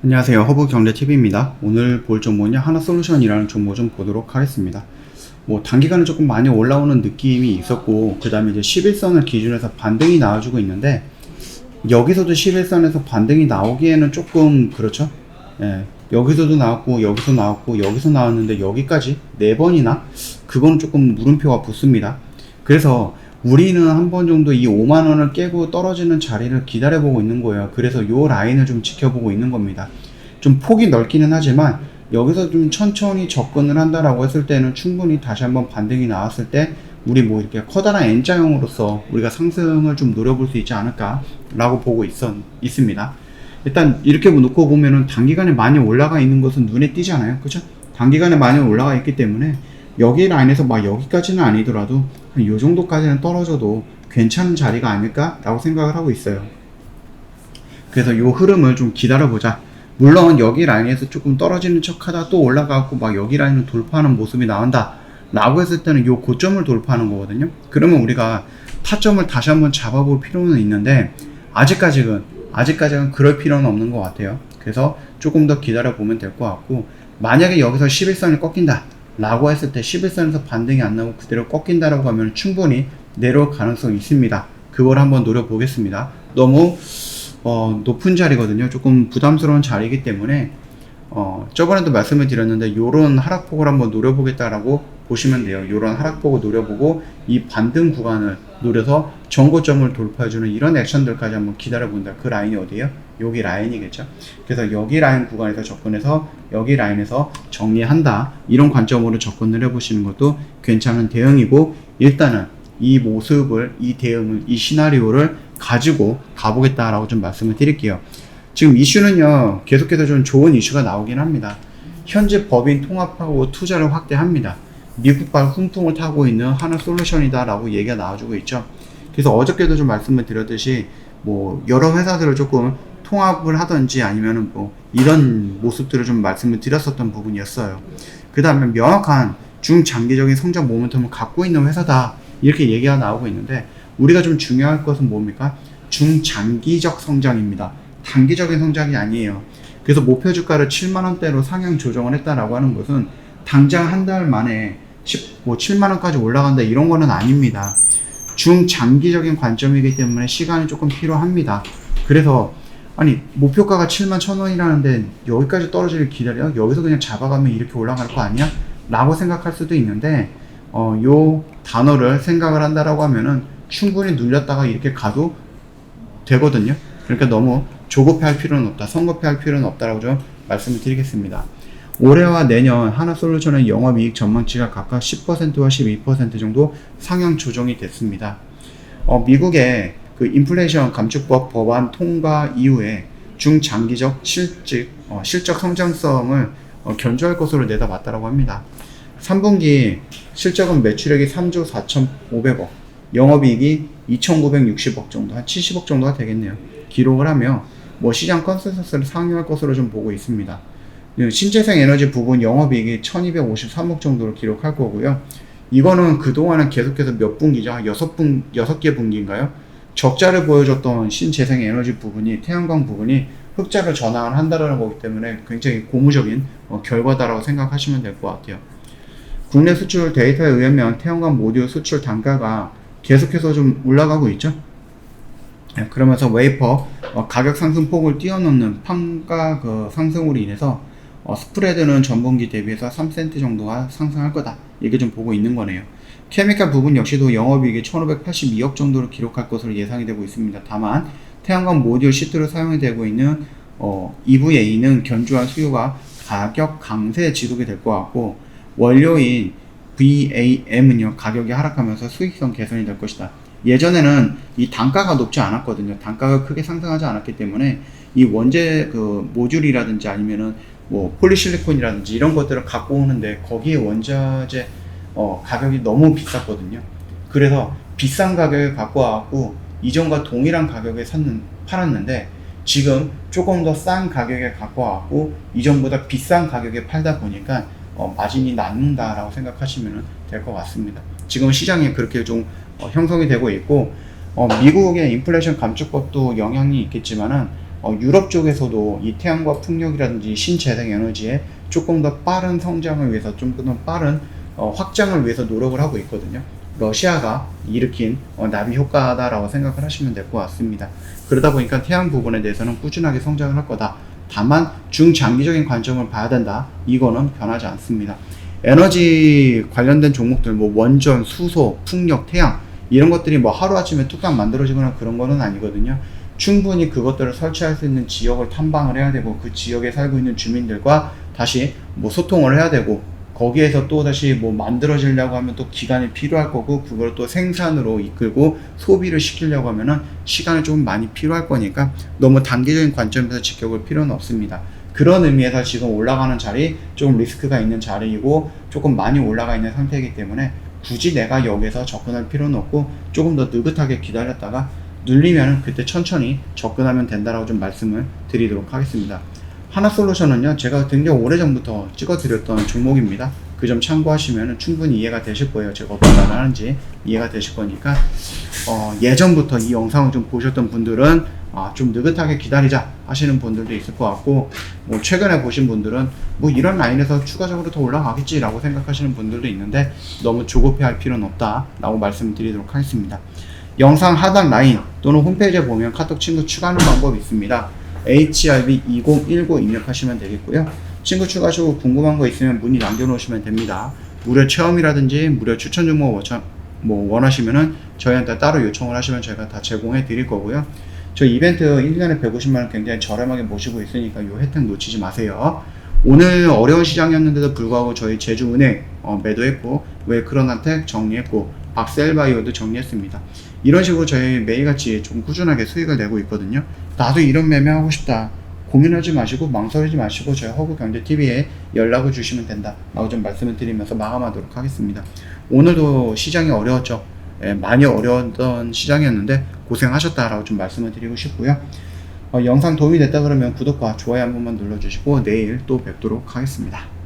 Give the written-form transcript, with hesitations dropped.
안녕하세요. 허브경제TV입니다. 오늘 볼 종목은요, 하나솔루션이라는 종목 좀 보도록 하겠습니다. 뭐 단기간에 조금 많이 올라오는 느낌이 있었고, 그 다음에 이제 11선을 기준해서 반등이 나와주고 있는데, 여기서도 11선에서 반등이 나오기에는 조금 그렇죠. 예, 여기서도 나왔고 여기서 나왔고 여기서 나왔는데 여기까지 4번이나 그거는 조금 물음표가 붙습니다. 그래서 우리는 한 번 정도 이 5만원을 깨고 떨어지는 자리를 기다려보고 있는 거예요. 그래서 요 라인을 좀 지켜보고 있는 겁니다. 좀 폭이 넓기는 하지만 여기서 좀 천천히 접근을 한다라고 했을 때는 충분히 다시 한번 반등이 나왔을 때 우리 뭐 이렇게 커다란 N자형으로서 우리가 상승을 좀 노려볼 수 있지 않을까 라고 보고 있습니다. 일단 이렇게 놓고 보면은 단기간에 많이 올라가 있는 것은 눈에 띄잖아요. 그죠? 단기간에 많이 올라가 있기 때문에 여기 라인에서 막 여기까지는 아니더라도 이 정도까지는 떨어져도 괜찮은 자리가 아닐까 라고 생각을 하고 있어요. 그래서 이 흐름을 좀 기다려보자. 물론 여기 라인에서 조금 떨어지는 척 하다 또 올라가고 막 여기 라인을 돌파하는 모습이 나온다 라고 했을 때는 이 고점을 돌파하는 거거든요. 그러면 우리가 타점을 다시 한번 잡아볼 필요는 있는데 아직까지는 그럴 필요는 없는 것 같아요. 그래서 조금 더 기다려 보면 될 것 같고, 만약에 여기서 11선이 꺾인다 라고 했을 때 11선에서 반등이 안 나오고 그대로 꺾인다라고 하면 충분히 내려올 가능성이 있습니다. 그걸 한번 노려보겠습니다. 너무 높은 자리거든요. 조금 부담스러운 자리이기 때문에 저번에도 말씀을 드렸는데 요런 하락폭을 한번 노려보겠다라고 보시면 돼요. 요런 하락폭을 노려보고 이 반등 구간을 노려서 전고점을 돌파해주는 이런 액션들까지 한번 기다려본다. 그 라인이 어디예요? 여기 라인이겠죠. 그래서 여기 라인 구간에서 접근해서 여기 라인에서 정리한다. 이런 관점으로 접근을 해보시는 것도 괜찮은 대응이고, 일단은 이 모습을, 이 대응을, 이 시나리오를 가지고 가보겠다라고 좀 말씀을 드릴게요. 지금 이슈는요, 계속해서 좀 좋은 이슈가 나오긴 합니다. 현재 법인 통합하고 투자를 확대합니다. 미국발 훈풍을 타고 있는 하나솔루션이다 라고 얘기가 나와주고 있죠. 그래서 어저께도 좀 말씀을 드렸듯이 뭐 여러 회사들을 조금 통합을 하든지 아니면은 뭐 이런 모습들을 좀 말씀을 드렸었던 부분이었어요. 그 다음에 명확한 중장기적인 성장 모멘텀을 갖고 있는 회사다 이렇게 얘기가 나오고 있는데, 우리가 좀 중요할 것은 뭡니까? 중장기적 성장입니다. 단기적인 성장이 아니에요. 그래서 목표 주가를 7만원대로 상향 조정을 했다라고 하는 것은 당장 한 달 만에 7만원까지 올라간다 이런 거는 아닙니다. 중장기적인 관점이기 때문에 시간이 조금 필요합니다. 그래서 아니 목표가가 7만 1,000원이라는데 여기까지 떨어지길 기다려? 여기서 그냥 잡아가면 이렇게 올라갈 거 아니야? 라고 생각할 수도 있는데 요 단어를 생각을 한다라고 하면은 충분히 눌렸다가 이렇게 가도 되거든요. 그러니까 너무 조급해할 필요는 없다, 성급해할 필요는 없다라고 좀 말씀을 드리겠습니다. 올해와 내년 하나솔루션의 영업이익 전망치가 각각 10%와 12% 정도 상향 조정이 됐습니다. 미국의 그 인플레이션 감축법 법안 통과 이후에 중장기적 실적 성장성을 견조할 것으로 내다봤다고 합니다. 3분기 실적은 매출액이 3조 4,500억, 영업이익이 2,960억 정도, 한 70억 정도가 되겠네요. 기록을 하며 뭐 시장 컨센서스를 상회할 것으로 좀 보고 있습니다. 신재생 에너지 부분 영업이익이 1253억 정도를 기록할 거고요. 이거는 그동안은 계속해서 몇 분기죠? 6개 분기인가요? 적자를 보여줬던 신재생 에너지 부분이, 태양광 부분이 흑자를 전환을 한다는 거기 때문에 굉장히 고무적인 결과다라고 생각하시면 될 것 같아요. 국내 수출 데이터에 의하면 태양광 모듈 수출 단가가 계속해서 좀 올라가고 있죠. 그러면서 웨이퍼 가격 상승폭을 뛰어넘는 판가 상승으로 인해서 스프레드는 전분기 대비해서 3센트 정도가 상승할 거다, 이게 좀 보고 있는 거네요. 케미칼 부분 역시도 영업이익이 1582억 정도를 기록할 것으로 예상이 되고 있습니다. 다만 태양광 모듈 시트로 사용이 되고 있는 EVA는 견조한 수요가 가격 강세에 지속이 될 것 같고, 원료인 VAM은요 가격이 하락하면서 수익성 개선이 될 것이다. 예전에는 이 단가가 높지 않았거든요. 단가가 크게 상승하지 않았기 때문에 이 원재 모듈이라든지 아니면은 뭐 폴리실리콘이라든지 이런 것들을 갖고 오는데 거기에 원자재 가격이 너무 비쌌거든요. 그래서 비싼 가격에 갖고 와갖고 이전과 동일한 가격에 팔았는데 지금 조금 더 싼 가격에 갖고 와갖고 이전보다 비싼 가격에 팔다 보니까 마진이 남는다라고 생각하시면 될 것 같습니다. 지금 시장이 그렇게 좀 형성이 되고 있고, 미국의 인플레이션 감축법도 영향이 있겠지만은 유럽 쪽에서도 이 태양광 풍력이라든지 신재생 에너지에 조금 더 빠른 성장을 위해서 좀 더 빠른 확장을 위해서 노력을 하고 있거든요. 러시아가 일으킨 나비 효과다라고 생각을 하시면 될 것 같습니다. 그러다 보니까 태양 부분에 대해서는 꾸준하게 성장을 할 거다. 다만 중장기적인 관점을 봐야 된다. 이거는 변하지 않습니다. 에너지 관련된 종목들 뭐 원전, 수소, 풍력, 태양 이런 것들이 뭐 하루아침에 뚝딱 만들어지거나 그런 거는 아니거든요. 충분히 그것들을 설치할 수 있는 지역을 탐방을 해야 되고 그 지역에 살고 있는 주민들과 다시 뭐 소통을 해야 되고 거기에서 또 다시 뭐 만들어지려고 하면 또 기간이 필요할 거고 그걸 또 생산으로 이끌고 소비를 시키려고 하면은 시간이 좀 많이 필요할 거니까 너무 단기적인 관점에서 지켜볼 필요는 없습니다. 그런 의미에서 지금 올라가는 자리 조금 리스크가 있는 자리이고 조금 많이 올라가 있는 상태이기 때문에 굳이 내가 여기서 접근할 필요는 없고 조금 더 느긋하게 기다렸다가 눌리면 그때 천천히 접근하면 된다라고 좀 말씀을 드리도록 하겠습니다. 하나솔루션은요, 제가 굉장히 오래전부터 찍어드렸던 종목입니다. 그 점 참고하시면 충분히 이해가 되실 거예요. 제가 어떤 말을 하는지 이해가 되실 거니까 예전부터 이 영상을 좀 보셨던 분들은 좀 느긋하게 기다리자 하시는 분들도 있을 것 같고 뭐 최근에 보신 분들은 뭐 이런 라인에서 추가적으로 더 올라가겠지 라고 생각하시는 분들도 있는데 너무 조급해 할 필요는 없다 라고 말씀드리도록 하겠습니다. 영상 하단 라인 또는 홈페이지에 보면 카톡 친구 추가하는 방법이 있습니다. HRB2019 입력하시면 되겠고요. 친구 추가하시고 궁금한 거 있으면 문의 남겨놓으시면 됩니다. 무료 체험이라든지 무료 추천 종목 원하시면은 저희한테 따로 요청을 하시면 저희가 다 제공해 드릴 거고요. 저희 이벤트 1년에 150만원 굉장히 저렴하게 모시고 있으니까 이 혜택 놓치지 마세요. 오늘 어려운 시장이었는데도 불구하고 저희 제주은행 매도했고 웰크론한텍 정리했고 박셀바이오도 정리했습니다. 이런 식으로 저희 매일같이 좀 꾸준하게 수익을 내고 있거든요. 나도 이런 매매하고 싶다. 고민하지 마시고 망설이지 마시고 저희 허구경제TV에 연락을 주시면 된다 라고 좀 말씀을 드리면서 마감하도록 하겠습니다. 오늘도 시장이 어려웠죠. 많이 어려웠던 시장이었는데 고생하셨다라고 좀 말씀을 드리고 싶고요. 영상 도움이 됐다 그러면 구독과 좋아요 한 번만 눌러주시고 내일 또 뵙도록 하겠습니다.